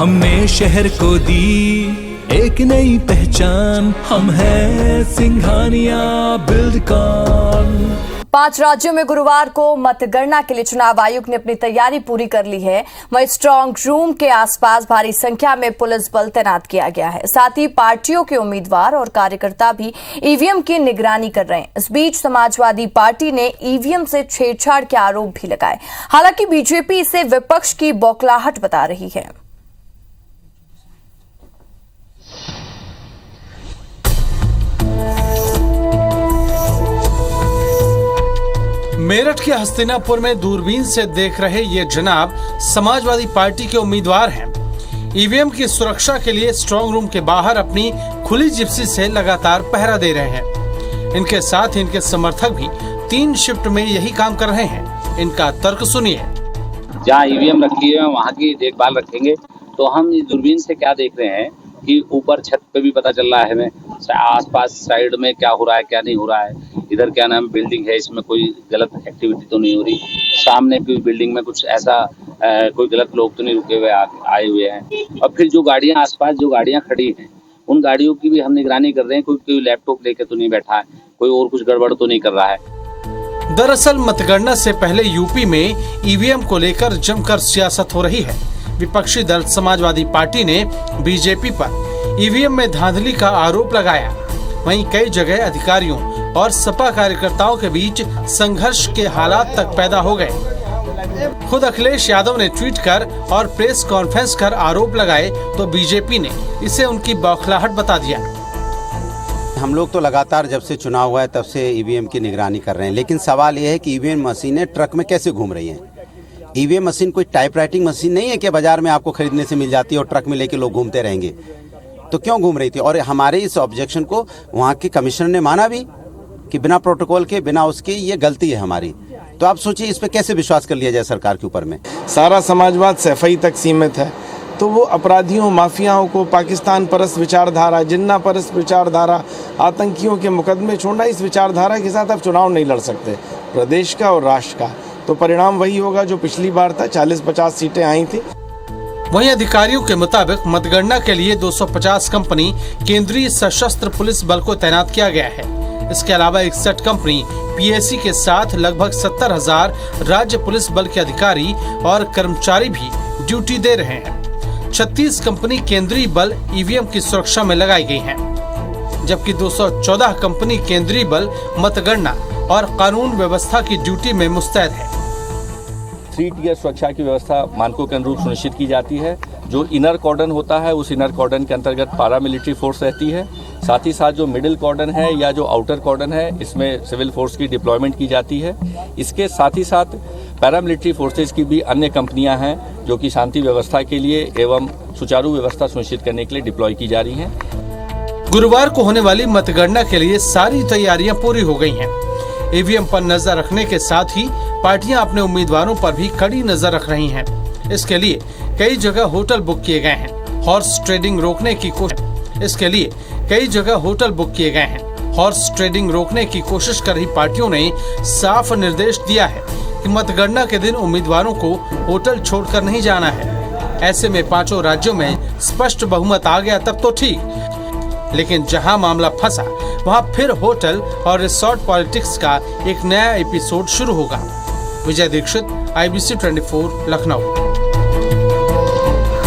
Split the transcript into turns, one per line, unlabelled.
हमने शहर को दी एक नई पहचान, हम हैं सिंघानिया बिल्डकॉन।
5 राज्यों में गुरुवार को मतगणना के लिए चुनाव आयोग ने अपनी तैयारी पूरी कर ली है। वहीं स्ट्रांग रूम के आसपास भारी संख्या में पुलिस बल तैनात किया गया है। साथ ही पार्टियों के उम्मीदवार और कार्यकर्ता भी ईवीएम की निगरानी कर रहे हैं। इस बीच समाजवादी पार्टी ने ईवीएम से छेड़छाड़ के आरोप भी लगाए। हालांकि बीजेपी इसे विपक्ष की बौखलाहट बता रही है।
मेरठ के हस्तिनापुर में दूरबीन से देख रहे ये जनाब समाजवादी पार्टी के उम्मीदवार हैं। ईवीएम की सुरक्षा के लिए स्ट्रांग रूम के बाहर अपनी खुली जिप्सी से लगातार पहरा दे रहे हैं। इनके साथ इनके समर्थक भी 3 शिफ्ट में यही काम कर रहे हैं। इनका तर्क सुनिए।
जहाँ ईवीएम रखी है वहाँ की देखभाल रखेंगे। तो हम इस दूरबीन से क्या देख रहे हैं कि ऊपर छत पे भी पता चल रहा है हमें, आसपास साइड में क्या हो रहा है क्या नहीं हो रहा है। इधर क्या नाम बिल्डिंग है, इसमें कोई गलत एक्टिविटी तो नहीं हो रही। सामने की बिल्डिंग में कुछ ऐसा कोई गलत लोग तो नहीं रुके हुए आए हुए हैं। और फिर जो गाड़ियां आसपास जो गाड़ियां खड़ी हैं उन गाड़ियों की भी हम निगरानी कर रहे हैं। कोई लैपटॉप लेके तो नहीं बैठा है, कोई और कुछ गड़बड़ तो नहीं कर रहा है।
दरअसल मतगणना से पहले यूपी में ईवीएम को लेकर जमकर सियासत हो रही है। विपक्षी दल समाजवादी पार्टी ने बीजेपी पर ईवीएम में धांधली का आरोप लगाया। वहीं कई जगह अधिकारियों और सपा कार्यकर्ताओं के बीच संघर्ष के हालात तक पैदा हो गए। खुद अखिलेश यादव ने ट्वीट कर और प्रेस कॉन्फ्रेंस कर आरोप लगाए तो बीजेपी ने इसे उनकी बौखलाहट बता दिया।
हम लोग तो लगातार जब से चुनाव हुआ है तब से ईवीएम की निगरानी कर रहे हैं, लेकिन सवाल यह है कि ईवीएम मशीनें ट्रक में कैसे घूम रही हैं। ईवीएम मशीन कोई टाइपराइटिंग मशीन नहीं है कि बाजार में आपको खरीदने से मिल जाती है और ट्रक में लेके लोग घूमते रहेंगे। तो क्यों घूम रही थी? और हमारे इस ऑब्जेक्शन को वहाँ के कमिश्नर ने माना भी कि बिना प्रोटोकॉल के बिना उसके ये गलती है हमारी। तो आप सोचिए इस पे कैसे विश्वास कर लिया जाए सरकार के ऊपर में।
सारा समाजवाद सफाई तक सीमित है, तो वो अपराधियों माफियाओं को पाकिस्तान परस्त विचारधारा, जिन्ना परस्त विचारधारा, आतंकियों के मुकदमे छोड़ना, इस विचारधारा के साथ आप चुनाव नहीं लड़ सकते प्रदेश का और राष्ट्र का। तो परिणाम वही होगा जो पिछली बार था, 40-50 सीटें आई थी।
वहीं अधिकारियों के मुताबिक मतगणना के लिए 250 कंपनी केंद्रीय सशस्त्र पुलिस बल को तैनात किया गया है। इसके अलावा 61 कंपनी पीएसी के साथ लगभग 70,000 राज्य पुलिस बल के अधिकारी और कर्मचारी भी ड्यूटी दे रहे हैं। 36 कंपनी केंद्रीय बल ईवीएम की सुरक्षा में लगाई गई हैं, जबकि 214 कंपनी केंद्रीय बल मतगणना और कानून व्यवस्था की ड्यूटी में मुस्तैद है।
3 टियर सुरक्षा की व्यवस्था मानकों के अनुरूप सुनिश्चित की जाती है। जो इनर कॉर्डन होता है उस इनर कॉर्डन के अंतर्गत पारामिलिट्री फोर्स रहती है। साथ ही साथ जो मिडिल कॉर्डन है या जो आउटर कॉर्डन है इसमें सिविल फोर्स की डिप्लॉयमेंट की जाती है। इसके साथ ही साथ पैरामिलिट्री फोर्सेज की भी अन्य कंपनियां हैं जो कि शांति व्यवस्था के लिए एवं सुचारू व्यवस्था सुनिश्चित करने के लिए डिप्लॉय की जा रही हैं।
गुरुवार को होने वाली मतगणना के लिए सारी तैयारियां पूरी हो गई हैं। ईवीएम पर नजर रखने के साथ ही पार्टियां अपने उम्मीदवारों पर भी कड़ी नजर रख रही हैं। इसके लिए कई जगह होटल बुक किए गए हैं। हॉर्स ट्रेडिंग रोकने की कोशिश कर रही पार्टियों ने साफ निर्देश दिया है कि मतगणना के दिन उम्मीदवारों को होटल छोड़कर नहीं जाना है। ऐसे में 5 राज्यों में स्पष्ट बहुमत आ गया तब तो ठीक, लेकिन जहां मामला फंसा वहां फिर होटल और रिसोर्ट पॉलिटिक्स का एक नया एपिसोड शुरू होगा। विजय दीक्षित, IBC 24, लखनऊ।